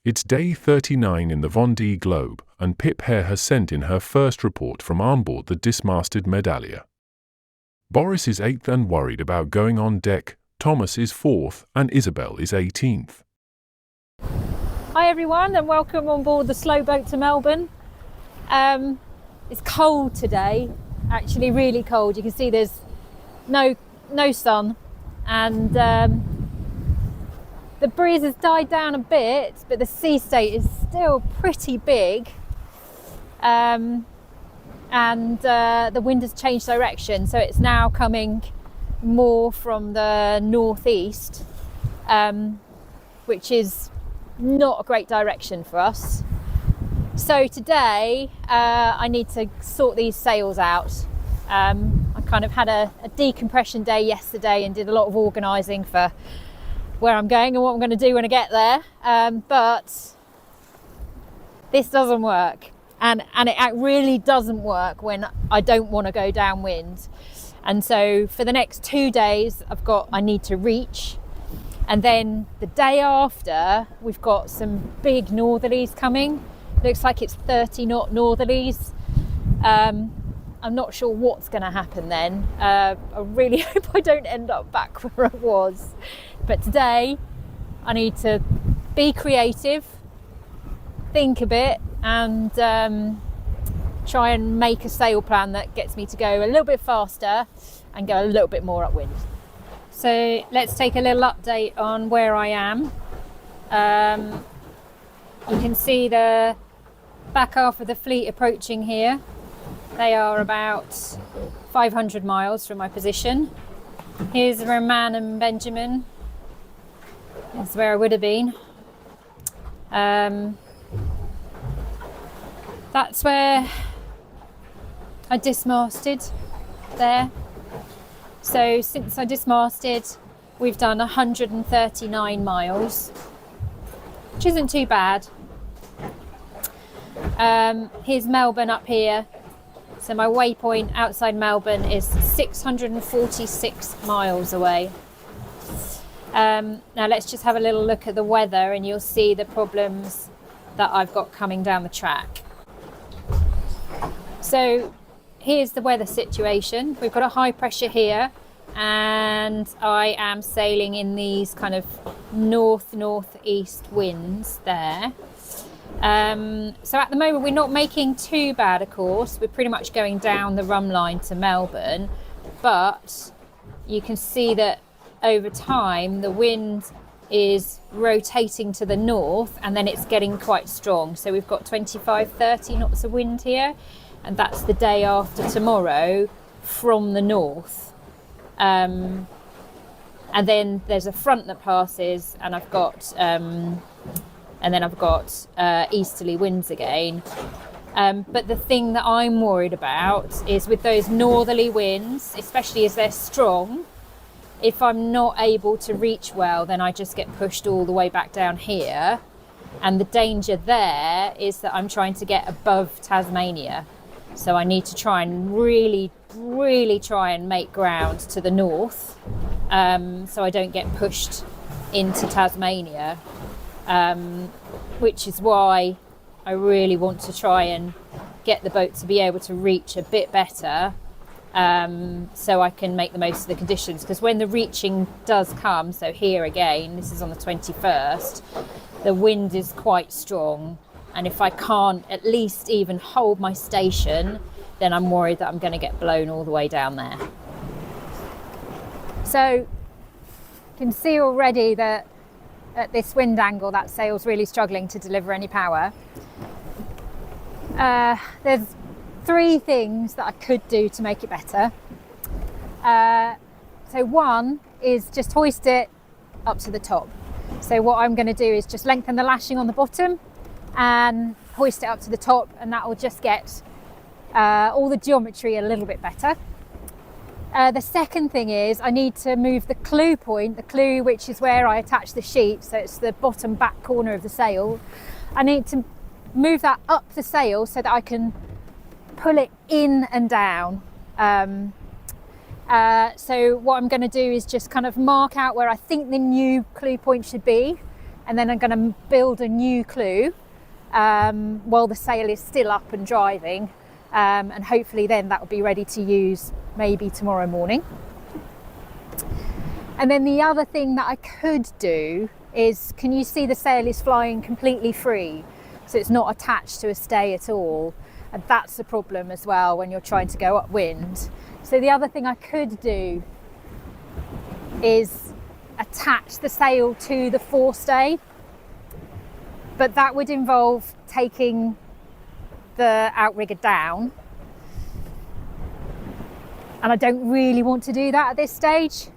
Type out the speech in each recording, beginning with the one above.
It's day 39 in the Vendee globe, and Pip Hare has sent in her first report from on board the dismasted Medallia. Boris is 8th and worried about going on deck, Thomas is 4th, and Isabelle is 18th. Hi everyone, and welcome on board the slow boat to Melbourne. It's cold today, actually really cold. You can see there's no sun, and the breeze has died down a bit, but the sea state is still pretty big, and the wind has changed direction, so it's now coming more from the northeast, which is not a great direction for us. So today I need to sort these sails out. I kind of had a decompression day yesterday and did a lot of organising for where I'm going and what I'm going to do when I get there, but this doesn't work, and it really doesn't work when I don't want to go downwind. And so for the next 2 days I need to reach, and then the day after we've got some big northerlies coming. Looks like it's 30 knot northerlies. I'm not sure what's going to happen then. I really hope I don't end up back where I was. But today I need to be creative, think a bit, and try and make a sail plan that gets me to go a little bit faster and go a little bit more upwind. So let's take a little update on where I am. You can see the back half of the fleet approaching here. They are about 500 miles from my position. Here's Roman and Benjamin. That's where I would have been. That's where I dismasted there. So since I dismasted, we've done 139 miles, which isn't too bad. Here's Melbourne up here. So my waypoint outside Melbourne is 646 miles away. Now let's just have a little look at the weather, and you'll see the problems that I've got coming down the track. So here's the weather situation. We've got a high pressure here, and I am sailing in these kind of northeast winds there. So at the moment we're not making too bad a course. We're pretty much going down the rum line to Melbourne, but you can see that over time the wind is rotating to the north, and then it's getting quite strong. So we've got 25-30 knots of wind here, and that's the day after tomorrow from the north. And then there's a front that passes, and I've got easterly winds again. But the thing that I'm worried about is with those northerly winds, especially as they're strong, if I'm not able to reach well, then I just get pushed all the way back down here. And the danger there is that I'm trying to get above Tasmania. So I need to try and really try and make ground to the north, so I don't get pushed into Tasmania. Which is why I really want to try and get the boat to be able to reach a bit better, so I can make the most of the conditions. Because when the reaching does come, so here again, this is on the 21st, the wind is quite strong, and if I can't at least even hold my station, then I'm worried that I'm going to get blown all the way down there. So you can see already that at this wind angle, that sail's really struggling to deliver any power. There's 3 things that I could do to make it better. So one is just hoist it up to the top. So what I'm going to do is just lengthen the lashing on the bottom and hoist it up to the top, and that will just get all the geometry a little bit better. The second thing is I need to move the clew point, the clew which is where I attach the sheet, so it's the bottom back corner of the sail. I need to move that up the sail so that I can pull it in and down. So what I'm going to do is just kind of mark out where I think the new clew point should be, and then I'm going to build a new clue while the sail is still up and driving, and hopefully then that will be ready to use maybe tomorrow morning. And then the other thing that I could do is, can you see the sail is flying completely free, so it's not attached to a stay at all, and that's the problem as well when you're trying to go upwind. So the other thing I could do is attach the sail to the forestay, but that would involve taking the outrigger down, and I don't really want to do that at this stage,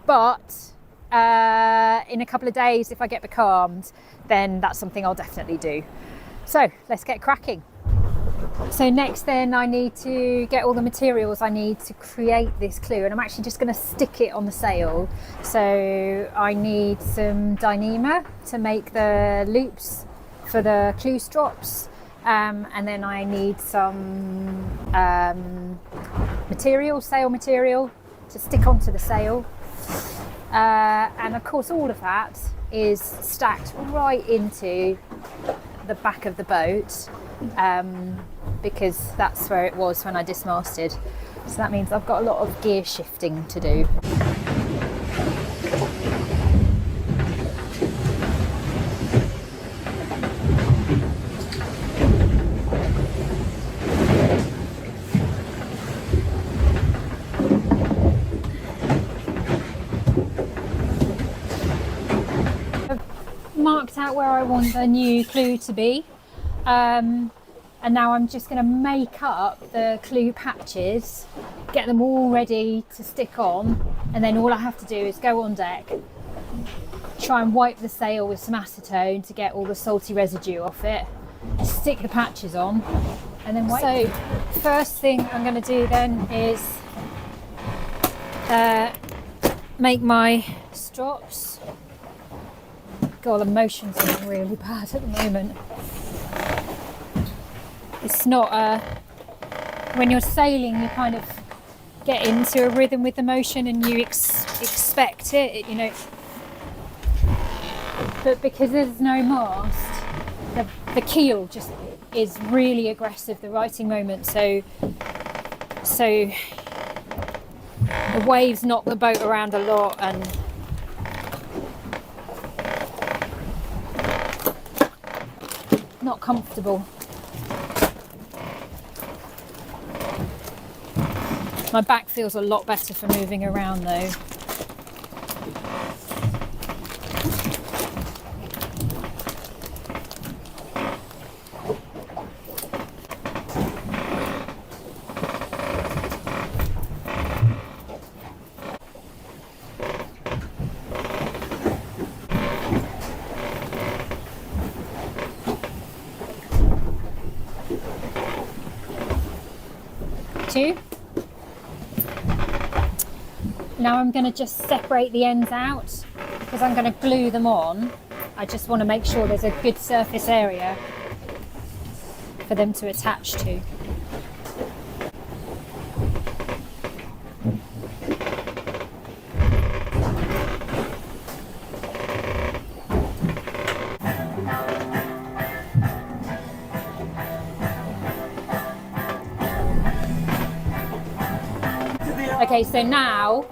but in a couple of days, if I get becalmed, then that's something I'll definitely do. So let's get cracking. So next then I need to get all the materials I need to create this clue, and I'm actually just going to stick it on the sail. So I need some Dyneema to make the loops for the clue strops, and then I need some material, sail material, to stick onto the sail. And of course all of that is stacked right into the back of the boat, because that's where it was when I dismasted. So that means I've got a lot of gear shifting to do. Marked out where I want the new clue to be, and now I'm just going to make up the clue patches, get them all ready to stick on, and then all I have to do is go on deck, try and wipe the sail with some acetone to get all the salty residue off it, stick the patches on, and then wipe. So first thing I'm going to do then is make my strops. God, the motion's going really bad at the moment. It's not when you're sailing, you kind of get into a rhythm with the motion and you expect it, you know. But because there's no mast, the keel just is really aggressive, the righting moment. So the waves knock the boat around a lot, and not comfortable. My back feels a lot better for moving around though. Now I'm going to just separate the ends out because I'm going to glue them on. I just want to make sure there's a good surface area for them to attach to. Okay, so now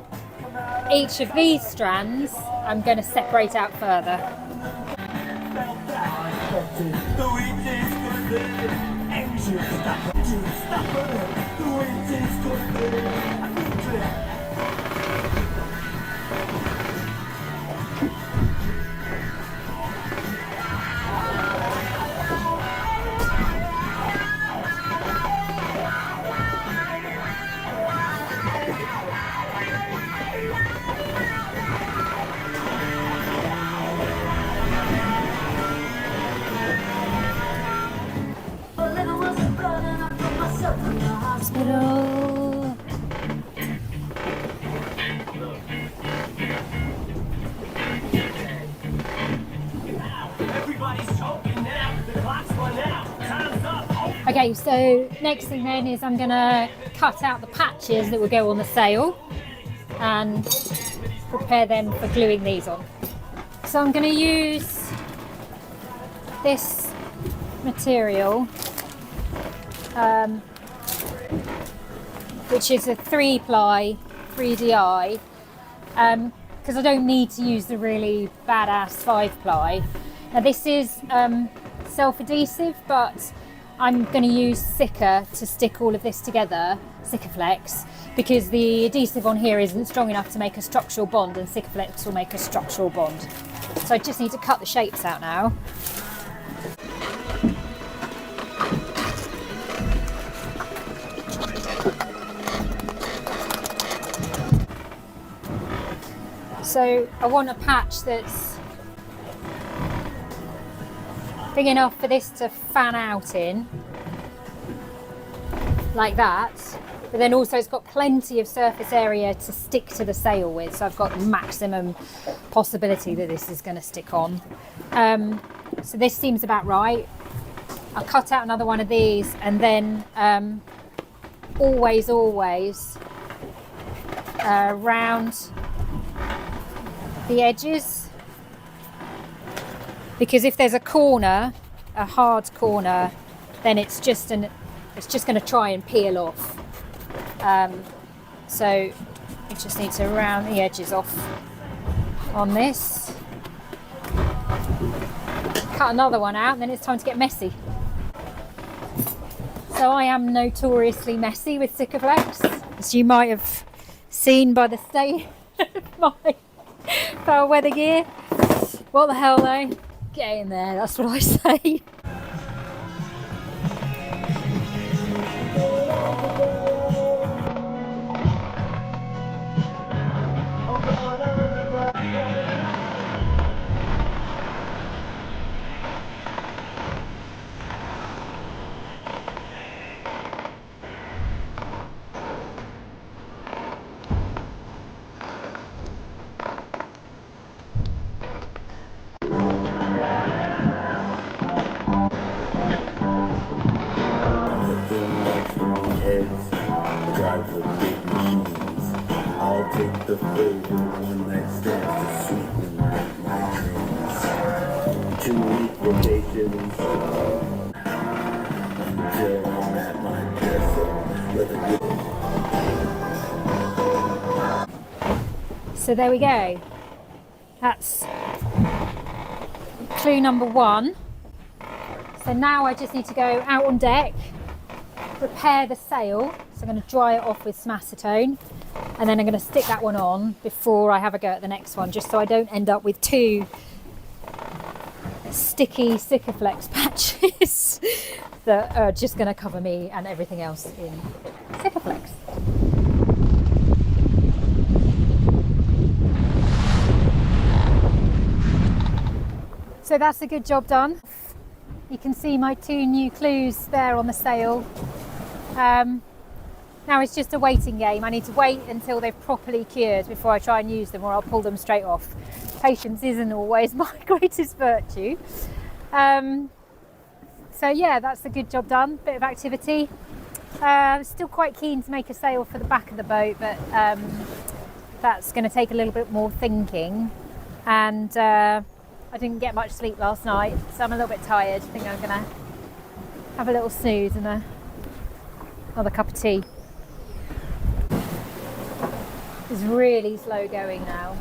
each of these strands I'm going to separate out further. Okay, so next thing then is I'm going to cut out the patches that will go on the sail and prepare them for gluing these on. So I'm going to use this material, which is a 3-ply 3DI, because I don't need to use the really badass 5-ply. Now this is self-adhesive, but I'm going to use Sikka to stick all of this together, Sikkaflex, because the adhesive on here isn't strong enough to make a structural bond, and Sikkaflex will make a structural bond. So I just need to cut the shapes out now. So I want a patch that's big enough for this to fan out in, like that, but then also it's got plenty of surface area to stick to the sail with, so I've got maximum possibility that this is going to stick on. So this seems about right. I'll cut out another one of these, and then always round the edges, because if there's a corner, a hard corner, then it's just going to try and peel off. So you just need to round the edges off on this. Cut another one out, and then it's time to get messy. So I am notoriously messy with Sikkaflex, as you might have seen by the state of my foul weather gear. What the hell though? Get in there, that's what I say. I'll take the flavor one night stands to sweeten my dreams. 2-week vacations until I'm at my best. So there we go. That's clue number 1. So now I just need to go out on deck, prepare the sail. So I'm going to dry it off with smacetone, and then I'm going to stick that one on before I have a go at the next one, just so I don't end up with 2 sticky Sikkaflex patches that are just going to cover me and everything else in Sikkaflex. So that's a good job done. You can see my 2 new clues there on the sail. Now it's just a waiting game. I need to wait until they've properly cured before I try and use them, or I'll pull them straight off. Patience isn't always my greatest virtue. So yeah, that's a good job done. Bit of activity. Still quite keen to make a sail for the back of the boat, but that's going to take a little bit more thinking. And I didn't get much sleep last night, so I'm a little bit tired. I think I'm going to have a little snooze and another cup of tea. It's really slow going now.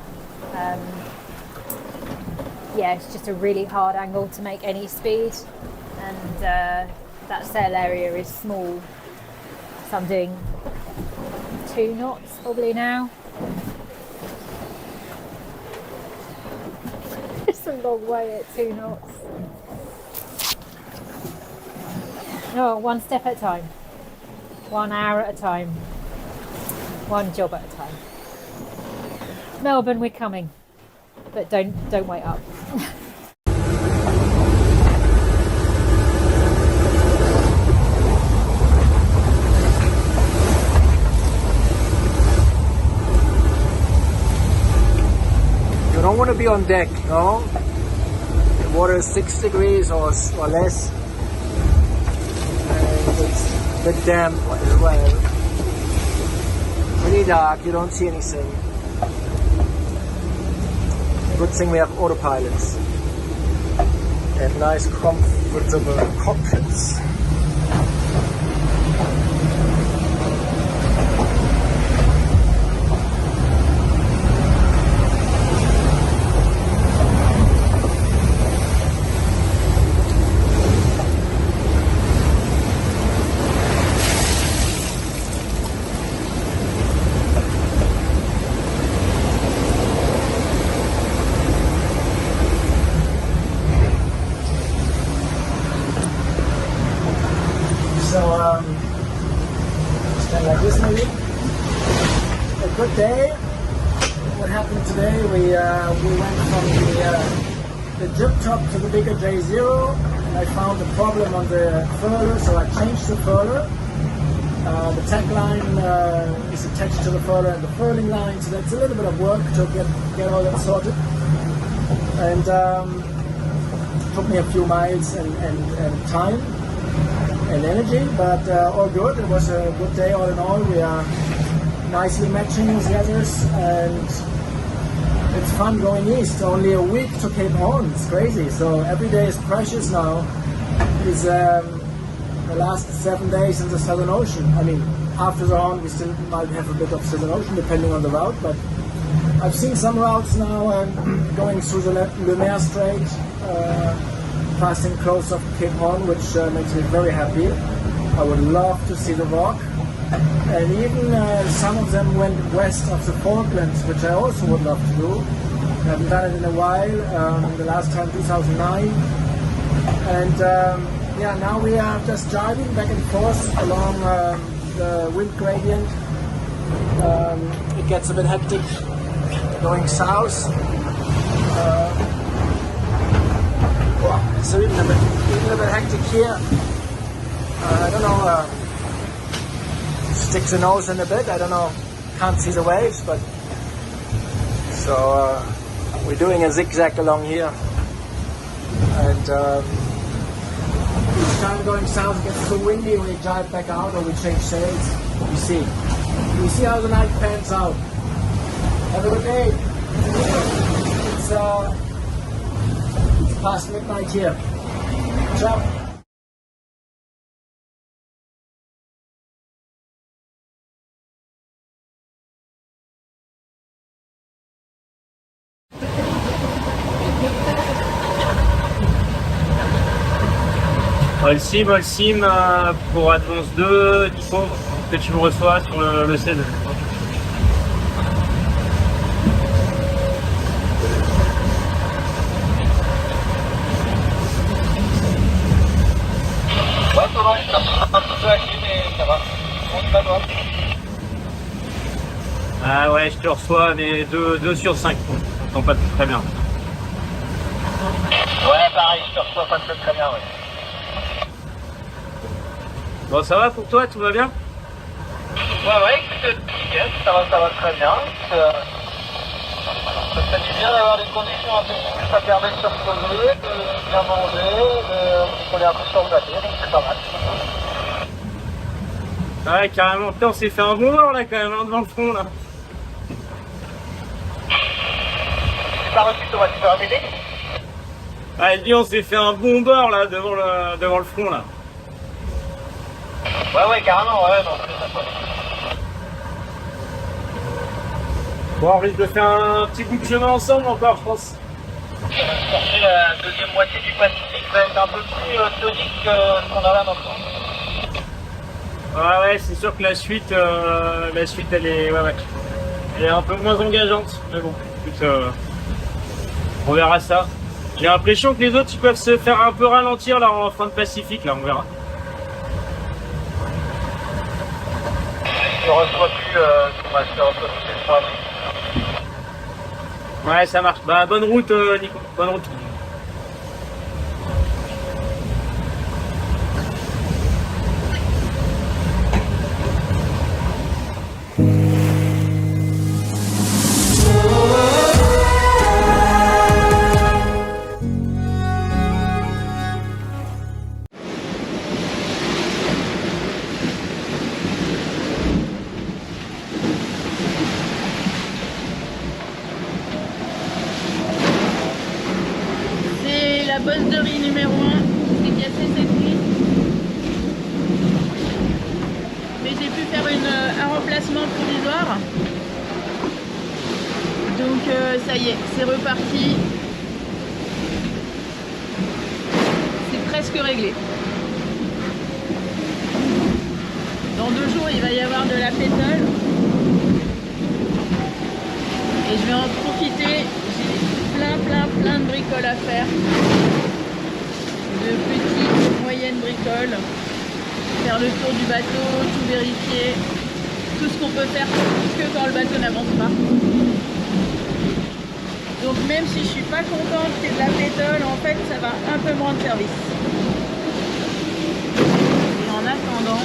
Yeah, it's just a really hard angle to make any speed, and that sail area is small, so I'm doing 2 knots probably now. It's a long way at 2 knots. Oh, 1 step at a time, 1 hour at a time, 1 job at a time. Melbourne, we're coming, but don't wait up. You don't want to be on deck, no? The water is 6 degrees or less. And it's a bit damp as well. Really dark, you don't see anything. Good thing we have autopilots and nice comfortable cockpits. Stand like this maybe. A good day. What happened today? We went from the jib top to the bigger J0, and I found a problem on the furler, so I changed the furler. The tack line is attached to the furler and the furling line, so that's a little bit of work to get all that sorted. And took me a few miles and time and energy, but all good. It was a good day all in all. We are nicely matching with the others, and it's fun going east. Only a week to Cape Horn. It's crazy. So every day is precious now. It's the last 7 days in the Southern Ocean. I mean, after the Horn we still might have a bit of Southern Ocean depending on the route, but I've seen some routes now going through the Le Maire Strait, passing close of Cape Horn, which makes me very happy. I would love to see the rock. And even some of them went west of the Falklands, which I also would love to do. I haven't done it in a while, the last time 2009. And yeah, now we are just driving back and forth along the wind gradient. It gets a bit hectic going south. It's even a bit hectic here. I don't know, stick the nose in a bit, I don't know, can't see the waves, but so we're doing a zigzag along here, and each time going south it gets too windy, we drive back out or we change sails. You see how the night pans out. Have a good day. It's past midnight here. Ciao. All sim pour Advance 2, Nico, que tu me reçois sur le CED. Ouais, ça va, je suis un peu hacké, mais ça va. On y va, toi. Ah ouais, je te reçois, mais 2 sur 5. On t'entend pas très bien. Ouais, pareil, je te reçois pas très bien, ouais. Bon, ça va pour toi, tout va bien? Ouais, écoute, nickel, ça va très bien. Ça fait du bien d'avoir des conditions un peu plus, ça permet de se reposer, de bien manger, on est un peu sur le bâti, donc c'est pas mal. Ouais, carrément. Putain, on s'est fait un bon bord là quand même, hein, devant le front là. Tu pas reçu, Thomas, tu peux répéter? Ah, elle dit on s'est fait un bon bord là devant le front là. Ouais, carrément, ouais, non, c'est ça. Bon, on risque de faire un petit bout de chemin ensemble encore, je pense. Chercher la deuxième moitié du Pacifique va être un peu plus tonique que ce qu'on a là maintenant. Ouais, c'est sûr que la suite elle est, elle est un peu moins engageante, mais bon, écoute, on verra ça. J'ai l'impression que les autres ils peuvent se faire un peu ralentir là en fin de Pacifique, là, on verra. Je ne reçois plus Thomas, je te reçois plus cette fois. Ouais, ça marche. Bah, bonne route, Nico, bonne route. poste de riz numéro 1 qui s'est cassé cette nuit. Mais j'ai pu faire un remplacement provisoire. Donc ça y est, c'est reparti. C'est presque réglé. Dans 2 jours, il va y avoir de la pétole. Et je vais en profiter. J'ai plein de bricoles à faire. De petites, moyennes bricoles. Faire le tour du bateau, tout vérifier. Tout ce qu'on peut faire que quand le bateau n'avance pas. Donc même si je suis pas contente qu'il y ait de la pétole, en fait ça va un peu me rendre service. Et en attendant,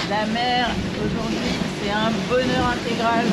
la mer aujourd'hui c'est un bonheur intégral.